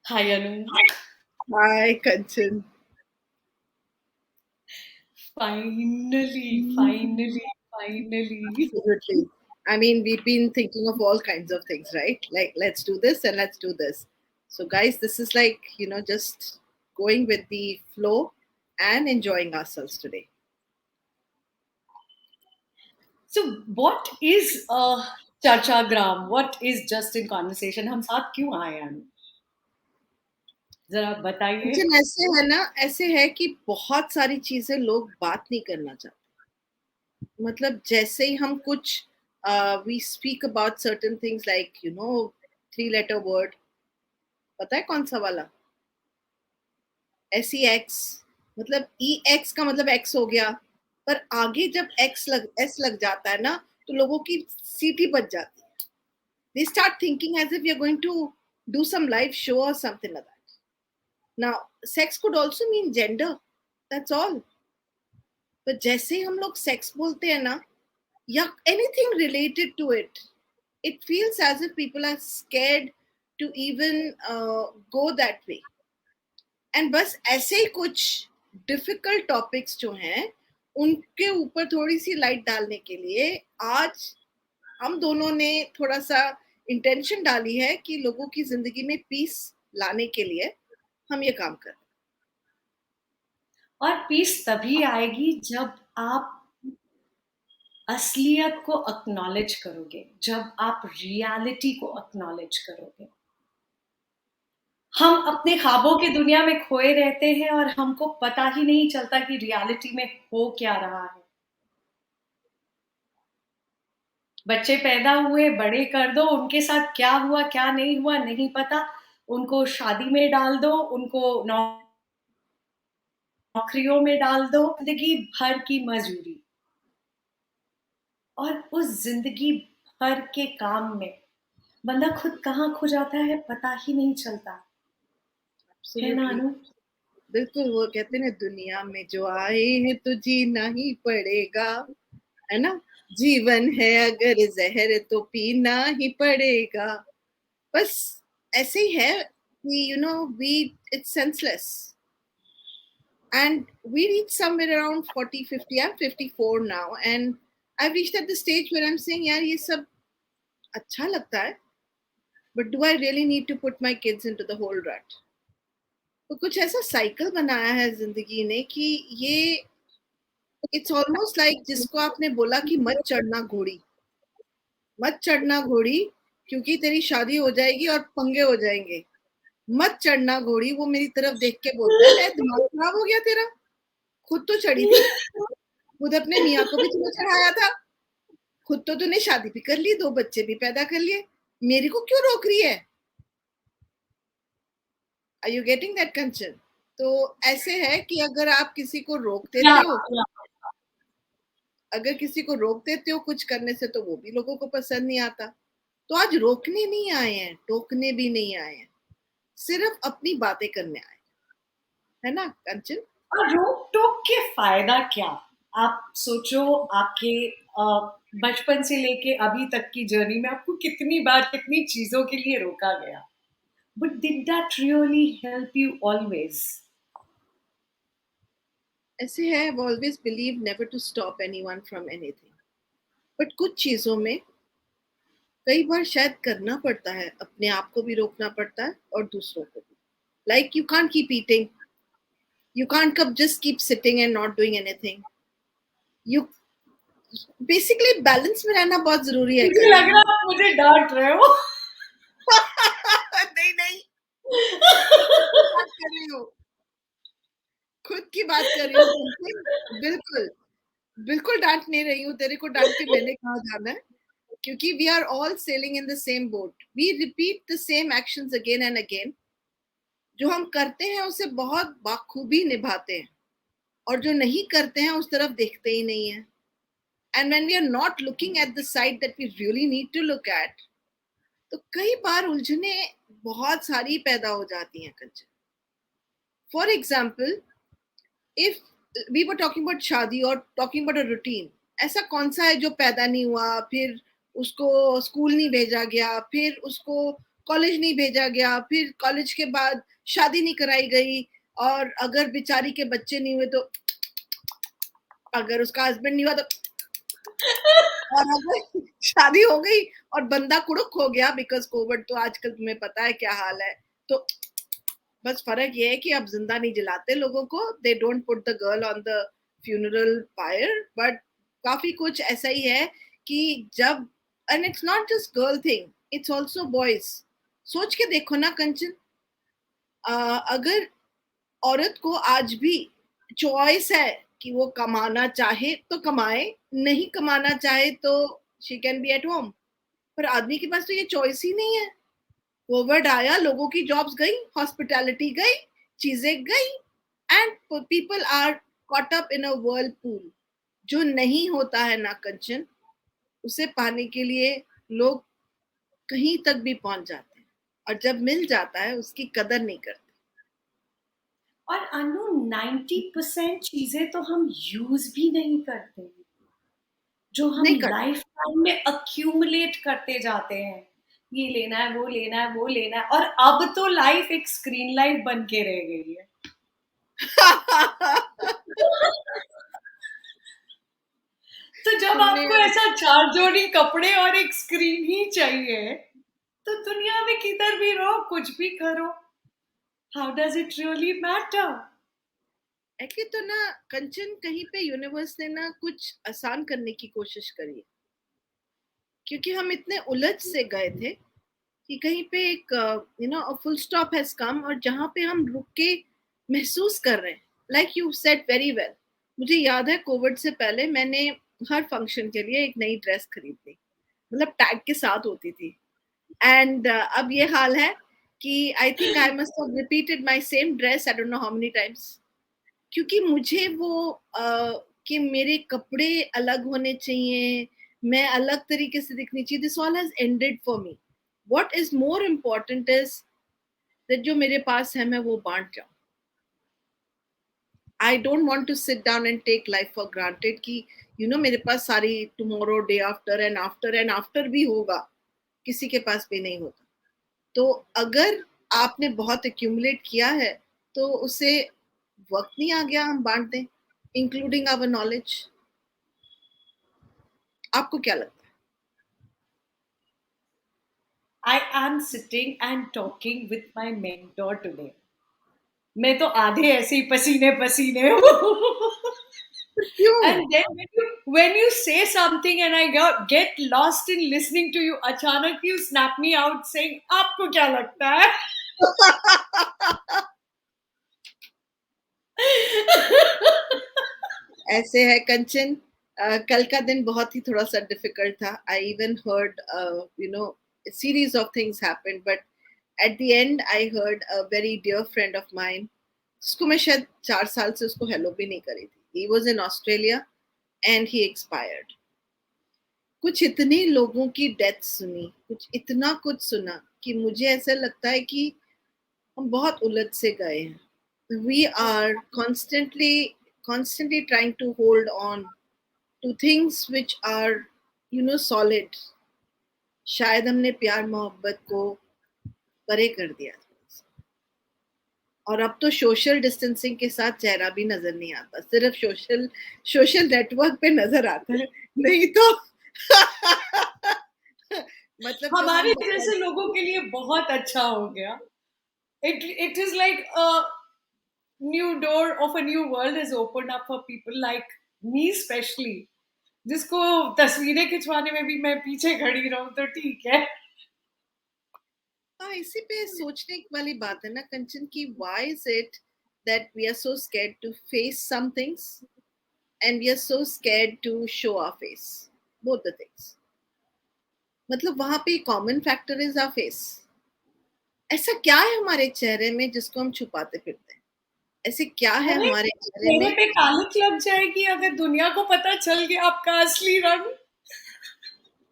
Hi Anu. Hi, Kanchan. Finally. Absolutely. I mean, we've been thinking of all kinds of things, right? Like, let's do this and let's do this. So, guys, this is like, just going with the flow and enjoying ourselves today. So what is Charchagram? What is just in conversation? हम साथ क्यों आए हैं? जरा बताइए. लेकिन ऐसे है ना, ऐसे है कि बहुत सारी चीजें लोग बात नहीं करना चाहते. मतलब जैसे ही हम कुछ we speak about certain things like 3 letter word. पता है कौन सा वाला? SEX. मतलब EX का मतलब X हो गया. पर आगे जब S लग जाता है ना, तो लोगों की सीटी बच जाती है. They start thinking as if you're going to do some live show or something like that. Now, sex could also mean gender. That's all. पर जैसे ही हम लोग सेक्स बोलते हैं ना, या anything related to it, it feels as if people are scared to even go that way. And बस ऐसे ही कुछ डिफिकल्ट टॉपिक्स जो हैं उनके ऊपर थोड़ी सी लाइट डालने के लिए आज हम दोनों ने थोड़ा सा इंटेंशन डाली है कि लोगों की जिंदगी में पीस लाने के लिए हम ये काम करें. और पीस तभी आएगी जब आप असलियत को एक्नॉलेज करोगे, जब आप रियलिटी को एक्नॉलेज करोगे. हम अपने ख्वाबों की दुनिया में खोए रहते हैं और हमको पता ही नहीं चलता कि रियलिटी में हो क्या रहा है. बच्चे पैदा हुए, बड़े कर दो, उनके साथ क्या हुआ क्या नहीं हुआ नहीं पता. उनको शादी में डाल दो, उनको नौकरियों में डाल दो, जिंदगी भर की मजूरी. और उस जिंदगी भर के काम में बंदा खुद कहाँ खो जाता है पता ही नहीं चलता. है ना एब्सोल्युटली. अनु? बिल्कुल. वो कहते हैं ना, दुनिया में जो आए हैं तो जीना ही पड़ेगा. है ना? जीवन है अगर जहर तो पीना ही पड़ेगा. बस ऐसे ही है कि we it's senseless. And we reach somewhere around 40, 50. I'm 54 now, and I've reached at the stage where I'm saying, यार ये सब अच्छा लगता है, but do I really need to put my kids into the whole rut? तो कुछ ऐसा cycle बनाया है जिंदगी ने कि ये इट्स ऑलमोस्ट लाइक जिसको आपने बोला कि मत चढ़ना घोड़ी. मत चढ़ना घोड़ी, क्योंकि तेरी शादी हो जाएगी और पंगे हो जाएंगे. मत चढ़ना घोड़ी. वो मेरी तरफ देख के बोलता है, दिमाग खराब हो गया तेरा? खुद तो चढ़ी थी. खुद अपने मियाँ को भी तूने चढ़ाया था. खुद तो तूने शादी भी कर ली, 2 बच्चे भी पैदा कर लिए. मेरे को क्यों रोक रही है? आर यू गेटिंग दैट कंचन? तो ऐसे है कि अगर आप किसी को रोक क्या? देते हो, अगर किसी को रोक देते हो कुछ करने से, तो वो भी लोगों को पसंद नहीं आता. तो आज रोकने नहीं आए हैं, टोकने भी नहीं आए हैं, सिर्फ अपनी बातें करने आए. है ना कंचन? और रोक टोक के फायदा क्या? आप सोचो, आपके बचपन से लेके अभी तक की जर्नी में आपको कितनी बार कितनी चीजों के लिए रोका गया. But did that really help you always? ऐसे है, I've always believed never to stop anyone from anything. But कुछ चीजों में कई बार शायद करना पड़ता है, अपने आप को भी रोकना पड़ता है और दूसरों को भी. Like you can't keep eating. You can't just keep sitting and not doing anything. You basically balance में रहना बहुत जरूरी है मुझे लग कंचन. रहा है आप मुझे डांट रहे हो. नहीं नहीं, खुद की बात कर रही हूँ. खुद की बात कर रही हूँ कंचन. बिल्कुल. बिल्कुल डांट नहीं रही हूँ. तेरे को डांट के मैंने कहाँ जाना है? क्योंकि we are all sailing in the same boat. We repeat the same actions again and again. जो हम करते हैं उसे बहुत बाखूबी निभाते हैं, और जो नहीं करते हैं उस तरफ देखते ही नहीं है. And when we are not looking at the side that we really need to look at, तो कई बार उलझने बहुत सारी पैदा हो जाती हैं कंचन. For example, if we were talking about शादी और टॉकिंग अबाउट अ रूटीन, ऐसा कौन सा है जो पैदा नहीं हुआ, फिर उसको स्कूल नहीं भेजा गया, फिर उसको कॉलेज नहीं भेजा गया, फिर कॉलेज के बाद शादी नहीं कराई गई, और अगर बेचारी के बच्चे नहीं हुए तो, अगर उसका हस्बैंड नहीं हुआ तो, और अगर शादी हो गई और बंदा कुड़ुक हो गया बिकॉज कोविड, तो आजकल तुम्हें पता है क्या हाल है, तो बस फर्क ये है कि अब जिंदा नहीं जलाते लोगों को, they don't put the girl on the funeral fire, but काफी कुछ ऐसा ही है कि जब, and it's not just girl thing, it's also boys. सोच के देखो ना कंचन, अगर औरत को आज भी चॉइस है कि वो कमाना चाहे तो कमाए, नहीं कमाना चाहे तो she can be at home, पर आदमी के पास तो ये चॉइस ही नहीं है। कोविड आया, लोगों की जॉब्स गई, हॉस्पिटैलिटी गई, चीजें गई, and people are caught up in a whirlpool। जो नहीं होता है ना कंचन, उसे पाने के लिए लोग कहीं तक भी पहुंच जाते हैं, और जब मिल जाता है उसकी कदर नहीं करते। और अनु 90% चीजें तो हम यूज भी नहीं करते हैं, जो हम नहीं करते। लाइफ टाइम में अक्यूमुलेट करते जाते हैं। ये लेना है, वो लेना है, वो लेना है, और अब तो लाइफ एक स्क्रीन लाइफ बन के रह गई है। तो जब तुमने, आपको ऐसा 4 जोड़ी कपड़े और एक स्क्रीन ही चाहिए, तो दुनिया में किधर भी रहो, कुछ भी करो, how does it really matter? Actually तो ना कंचन, कहीं पे यूनिवर्स ने ना कुछ आसान करने की कोशिश करी है, क्योंकि हम इतने उलझ से गए थे कि कहीं पे एक फुल स्टॉप हैज कम, और जहां पे हम रुक के महसूस कर रहे हैं, like you said very well. मुझे याद है कोविड से पहले मैंने हर फंक्शन के लिए एक नई ड्रेस खरीदी, मतलब टैग के साथ होती थी, एंड अब ये हाल है कि I think I must have repeated my same dress, I don't know how many times, क्योंकि मुझे वो कि मेरे कपड़े अलग होने चाहिए, मैं अलग तरीके से दिखनी चाहिए, this all has ended for me. What is more important is that जो मेरे पास है मैं वो बांट जाऊं। I don't want to sit down and take life for granted कि मेरे पास सारी tomorrow, day after and after and after भी होगा, किसी के पास भी नहीं होता। तो अगर आपने बहुत एक्यूमुलेट किया है तो उसे वक्त नहीं आ गया हम बांट दें, इंक्लूडिंग आवर नॉलेज। आपको क्या लगता I am sitting and talking with my mentor today. मैं तो आधे ऐसे ही पसीने पसीने हूँ। है? क्यों? And then when you say something and I get lost in listening to you, अचानक you snap me out saying, आपको क्या लगता है? ऐसे है कंचन, कल का दिन बहुत ही थोड़ा सा डिफिकल्ट था। I even heard series of things happened, but at the end I heard a very dear friend of mine, जिसको मैं शायद 4 साल से उसको हेलो भी नहीं करी थी। He was in Australia and he expired. कुछ इतने लोगों की डेथ सुनी, कुछ इतना कुछ सुना कि मुझे ऐसा लगता है कि हम बहुत उलझ से गए हैं। We are constantly trying to hold on to things which are solid। शायद हमने प्यार मोहब्बत को परे कर दिया, और अब तो सोशल डिस्टेंसिंग के साथ चेहरा भी नजर नहीं आता, सिर्फ सोशल सोशल नेटवर्क पे नजर आता है, नहीं तो मतलब जो हम हमारे बहुत, जैसे लोगों के लिए बहुत अच्छा हो गया। It is like a new door of a new world has opened up for people like me especially, जिसको तस्वीरें खिंचवाने में भी मैं पीछे खड़ी रहूं तो ठीक है। हाँ, इसी पे सोचने वाली बात है ना कंचन की, why is it that we are so scared to face some things and we are so scared to show our face, both the things। मतलब वहां पे common factor is our face. ऐसा क्या है हमारे चेहरे में जिसको हम छुपाते फिरते हैं? ऐसे क्या है अरे हमारे चेहरे चेहरे में? पे कालिख लग जाएगी अगर दुनिया को पता चल गया आपका असली रंग।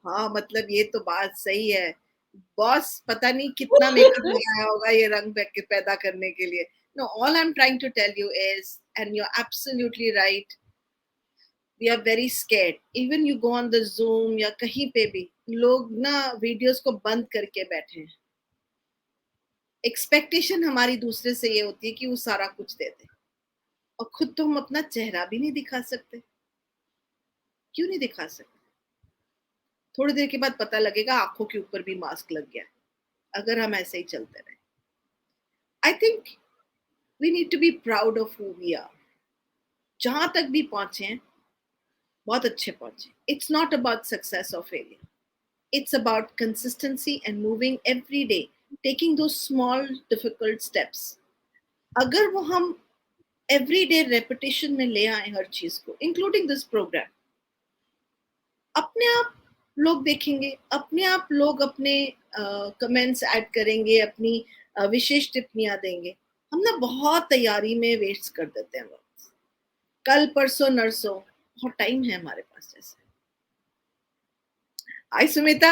हाँ, मतलब ये तो बात सही है। बॉस पता नहीं कितना मेकअप लगाया होगा ये रंग पैदा करने के लिए। No, all I am trying to tell you is, and you are absolutely right, we are very scared. Even you go on the Zoom या कहीं पे भी, लोग ना वीडियोस को बंद करके बैठे हैं। एक्सपेक्टेशन हमारी दूसरे से ये होती है कि वो सारा कुछ दे दे, और खुद तो हम अपना चेहरा भी नहीं दिखा सकते। क्यों नहीं दिखा सकते? थोड़ी देर के बाद पता लगेगा आंखों के ऊपर भी मास्क लग गया, अगर हम ऐसे ही चलते रहे। I think we need to be proud of who we are. जहां तक भी पहुंचे हैं, बहुत अच्छे पहुंचे। इट्स नॉट अबाउट सक्सेस और failure, it's about consistency and moving every day, taking those small difficult steps. अगर वो हम everyday repetition में ले आए हर चीज को, including this program, अपने आप लोग देखेंगे, अपने आप लोग अपने कमेंट्स ऐड करेंगे, अपनी विशेष टिप्पणियां देंगे। हम ना बहुत तैयारी में वेस्ट कर देते हैं वक्त, कल परसों नरसों, बहुत टाइम है हमारे पास। जैसे hi Sumita.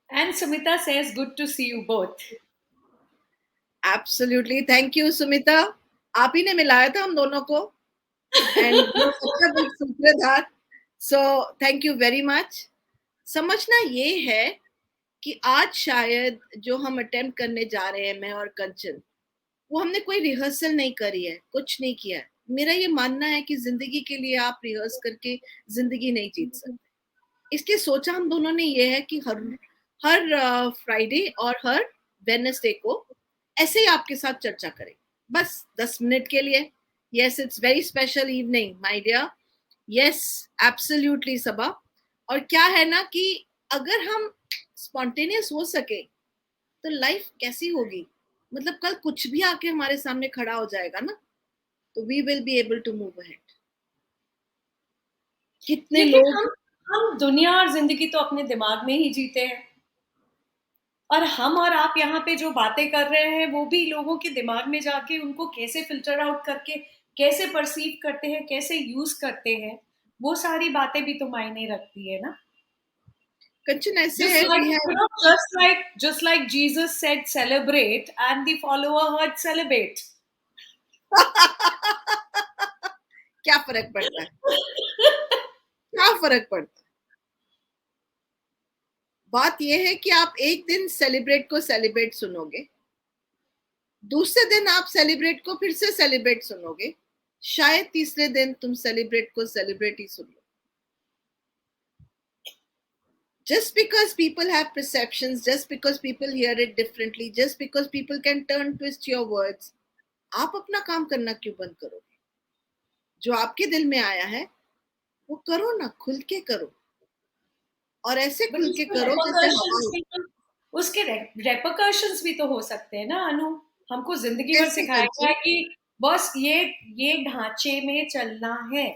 And Sumita says, good to see you both. Absolutely, thank you Sumita. आप ही ने मिलाया था हम दोनों को, एंड वो सबका बिग सूत्रधार। So thank you very much. समझना ये है कि आज शायद जो हम अटेम्प्ट करने जा रहे हैं, मैं और कंचन, वो हमने कोई रिहर्सल नहीं करी है, कुछ नहीं किया है। मेरा ये मानना है कि जिंदगी के लिए आप रिहर्स करके जिंदगी नहीं जीत सकते। इसलिए सोचा हम दोनों ने ये है कि हर हर फ्राइडे और हर वेडनेसडे को ऐसे ही आपके साथ चर्चा करें, बस 10 मिनट के लिए। Yes, it's very special evening my dear. Yes, absolutely Saba. और क्या है ना कि अगर हम स्पॉन्टेनियस हो सके तो लाइफ कैसी होगी। मतलब कल कुछ भी आके हमारे सामने खड़ा हो जाएगा ना, तो we will be able to move ahead. कितने लेकिन लोग हम दुनिया और जिंदगी तो अपने दिमाग में ही जीते हैं, और हम और आप यहाँ पे जो बातें कर रहे हैं वो भी लोगों के दिमाग में जाके उनको कैसे फिल्टर आउट करके कैसे परसीव करते हैं, कैसे यूज करते हैं, वो सारी बातें भी तो मायने रखती है ना। कंचन ऐसे Just है, like, we have just like Jesus said celebrate and the follower heard celebrate. क्या फर्क पड़ता है? क्या फर्क पड़ता है? बात यह है कि आप एक दिन सेलिब्रेट को सेलिब्रेट सुनोगे, दूसरे दिन आप सेलिब्रेट को फिर से सेलिब्रेट सुनोगे, शायद तीसरे दिन तुम सेलिब्रेट को celebrate he soon low. Just because people have perceptions, just because people hear it differently, just because people can turn twist your words, आप अपना काम करना क्यों बंद करोगे? जो आपके दिल में आया है वो करो ना, खुल के करो, और ऐसे बट खुल के करो जैसे हवा। उसके रेपरकशंस भी तो हो सकते हैं ना अनु। हमको जिंदगी भर कैसे सिखाया गया कंचन? है कि बस ये ढांचे में चलना है।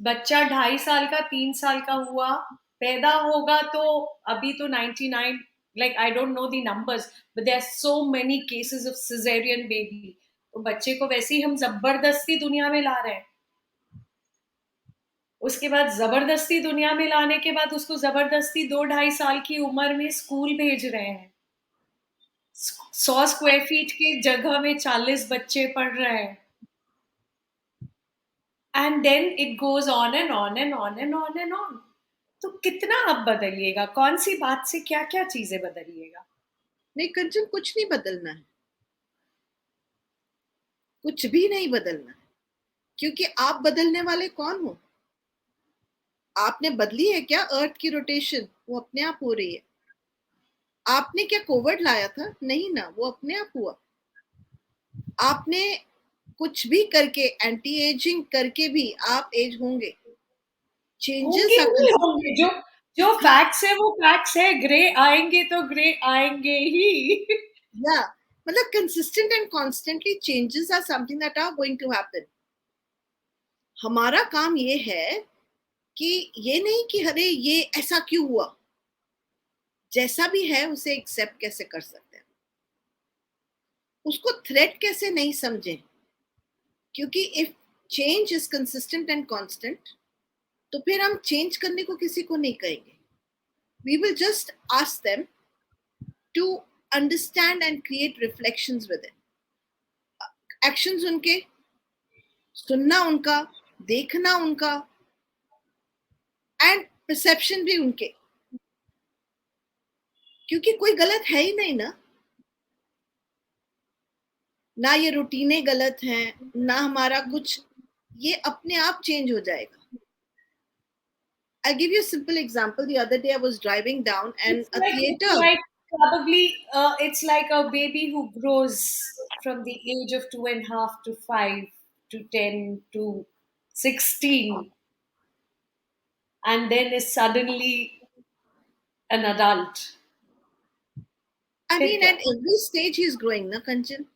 बच्चा 2.5 साल का 3 साल का हुआ, पैदा होगा तो अभी तो 99, like I don't know the numbers, but there are so many cases of cesarean baby। तो बच्चे को वैसे ही हम जबरदस्ती दुनिया में ला रहे हैं। उसके बाद जबरदस्ती दुनिया में लाने के बाद उसको जबरदस्ती 2-2.5 साल की उम्र में स्कूल भेज रहे हैं। 100 स्क्वायर फीट की जगह में 40 बच्चे पढ़ रहे हैं। And then it goes on and on and on and on and on. तो कितना आप बदलिएगा, कौन सी बात से क्या क्या चीजें बदलिएगा? नहीं कंचन, कुछ नहीं बदलना है, कुछ भी नहीं बदलना है, क्योंकि आप बदलने वाले कौन हो? आपने बदली है क्या अर्थ की रोटेशन? वो अपने आप हो रही है। आपने क्या कोविड लाया था? नहीं ना, वो अपने आप हुआ। आपने कुछ भी करके, एंटी एजिंग करके भी आप एज होंगे। होंगे चेंजेस आर ही होंगे, जो जो फैक्ट्स है वो फैक्ट्स है। ग्रे आएंगे तो ग्रे आएंगे ही। या मतलब consistent and constantly changes are something that are going to happen. हमारा काम ये है कि ये नहीं कि अरे ये ऐसा क्यों हुआ, जैसा भी है उसे एक्सेप्ट कैसे कर सकते हैं, उसको थ्रेट कैसे नहीं समझें। क्योंकि if change is consistent and constant, तो फिर हम चेंज करने को किसी को नहीं कहेंगे। We will just ask them to understand and create reflections with it. Actions उनके, सुनना उनका, देखना उनका, एंड परसेप्शन भी उनके। क्योंकि कोई गलत है ही नहीं ना, ना ये रूटीनें गलत हैं, ना हमारा कुछ, ये अपने आप चेंज हो जाएगा. I'll give you a simple example. The other day I was driving down and a It's theater. like probably it's like a baby who grows from the age of 2.5 to 5 to 10 to 16 and then is suddenly an adult. I फिर mean, क्या? at every stage he's growing, na Kanchan.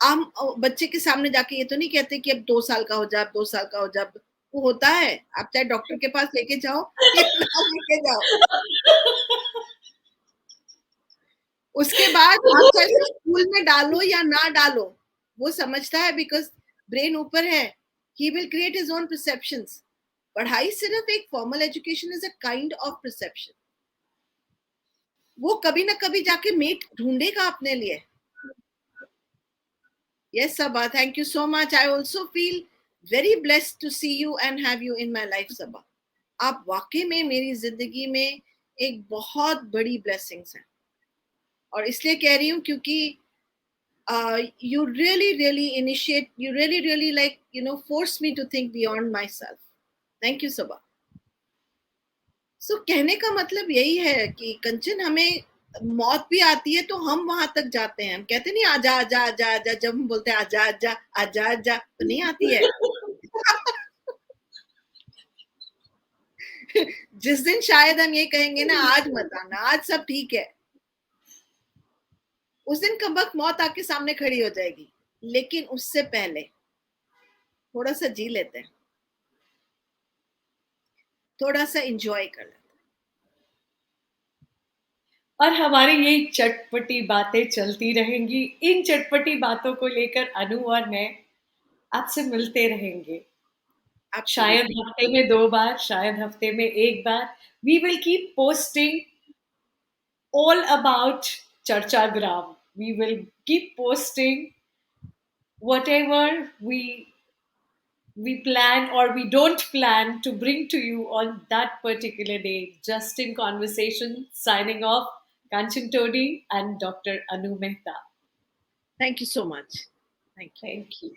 हम बच्चे के सामने जाके ये तो नहीं कहते कि अब 2 साल का हो जा, अब 2 साल का हो जा. वो होता है, आप चाहे डॉक्टर के पास लेके जाओ या ना लेके जाओ. उसके बाद आप चाहे उसको स्कूल में डालो या ना डालो, वो समझता है बिकॉज़ ब्रेन ऊपर है. He will create his own perceptions. पढ़ाई सिर्फ एक formal education is a kind of perception. वो कभी ना कभी जाके मेट ढूंढेगा अपने लिए. Yes, Sabha, thank you so much. I also feel very blessed to see you and have you in my life, Sabha. आप वाकई में मेरी जिंदगी में एक बहुत बड़ी ब्लेसिंग्स हैं, और इसलिए कह रही हूँ क्योंकि you really initiate, you really like, force me to think beyond myself. Thank you, Sabha. So कहने का मतलब यही है कि कंचन, हमें मौत भी आती है तो हम वहां तक जाते हैं. हम कहते नहीं आजा आजा आजा आजा, जब हम बोलते हैं आजा आजा आजा आजा तो नहीं आती है. जिस दिन शायद हम ये कहेंगे ना आज मत आना, आज सब ठीक है, उस दिन कमबख्त मौत आके सामने खड़ी हो जाएगी. लेकिन उससे पहले थोड़ा सा जी लेते हैं, थोड़ा सा एंजॉय कर लेते हैं. और हमारी यही चटपटी बातें चलती रहेंगी. इन चटपटी बातों को लेकर अनु और मैं आपसे मिलते रहेंगे. शायद Absolutely. हफ्ते में 2 बार, शायद हफ्ते में 1 बार. We will keep posting all about Charchagram. We will keep posting whatever we plan or we don't plan to bring to you on that particular day. Just in conversation, signing off, Kanchan Todi and Dr. Anu Mehta. Thank you so much. Thank you. Thank you.